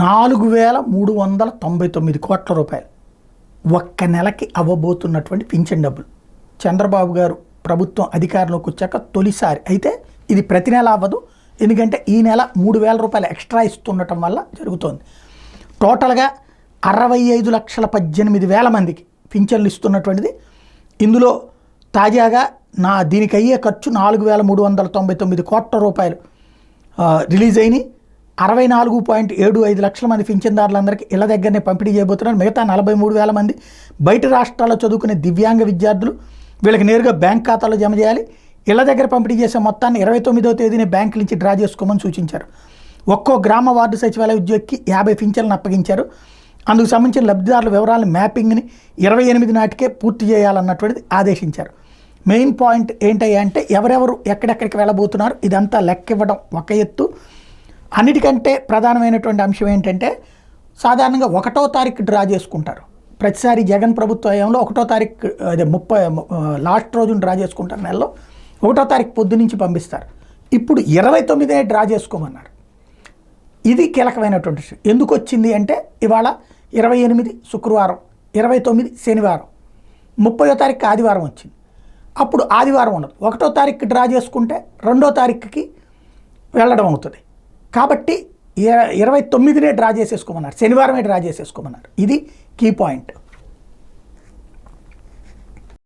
4,399 కోట్ల రూపాయలు ఒక్క నెలకి అవ్వబోతున్నటువంటి పింఛన్ డబ్బులు. చంద్రబాబు గారు ప్రభుత్వం అధికారంలోకి వచ్చాక తొలిసారి. అయితే ఇది ప్రతి నెల అవ్వదు, ఎందుకంటే ఈ నెల 3,000 రూపాయలు ఎక్స్ట్రా ఇస్తుండటం వల్ల జరుగుతోంది. టోటల్గా 65,18,000 మందికి పింఛన్లు ఇస్తున్నటువంటిది. ఇందులో తాజాగా దీనికి అయ్యే ఖర్చు 4,399 కోట్ల రూపాయలు రిలీజ్ అయినాయి. 64.75 లక్షల మంది పింఛన్దారులందరికీ ఇళ్ల దగ్గరనే పంపిణీ చేయబోతున్నారు. మిగతా 43,000 మంది బయట రాష్ట్రాల్లో చదువుకునే దివ్యాంగ విద్యార్థులు, వీళ్ళకి నేరుగా బ్యాంక్ ఖాతాలో జమ చేయాలి. ఇళ్ల దగ్గర పంపిణీ చేసే మొత్తాన్ని 29వ తేదీనే బ్యాంకు నుంచి డ్రా చేసుకోమని సూచించారు. ఒక్కో గ్రామ వార్డు సచివాలయ ఉద్యోగికి 50 పింఛన్లను అప్పగించారు. అందుకు సంబంధించిన లబ్ధిదారుల వివరాల మ్యాపింగ్ని 28 నాటికే పూర్తి చేయాలన్నటువంటిది ఆదేశించారు. మెయిన్ పాయింట్ ఏంటయ్యా అంటే ఎవరెవరు ఎక్కడెక్కడికి వెళ్ళబోతున్నారు ఇదంతా లెక్క ఇవ్వడం ఒక ఎత్తు. అన్నిటికంటే ప్రధానమైనటువంటి అంశం ఏంటంటే సాధారణంగా 1వ తారీఖు డ్రా చేసుకుంటారు. ప్రతిసారి జగన్ ప్రభుత్వ హయాంలో 1వ తారీఖు అదే 30 లాస్ట్ రోజున డ్రా చేసుకుంటారు. నెలలో 1వ తారీఖు పొద్దు నుంచి పంపిస్తారు. ఇప్పుడు 29నే డ్రా చేసుకోమన్నారు. ఇది కీలకమైనటువంటి విషయం. ఎందుకు వచ్చింది అంటే ఇవాళ 28 శుక్రవారం, 29 శనివారం, 30వ తారీఖు ఆదివారం వచ్చింది. అప్పుడు ఆదివారం ఉండదు. 1వ తారీఖు డ్రా చేసుకుంటే 2వ తారీఖుకి వెళ్ళడం అవుతుంది. కాబట్టి 29నే డ్రా చేసేసుకోమన్నారు, శనివారమే డ్రా చేసేసుకోమన్నారు. ఇది కీ పాయింట్.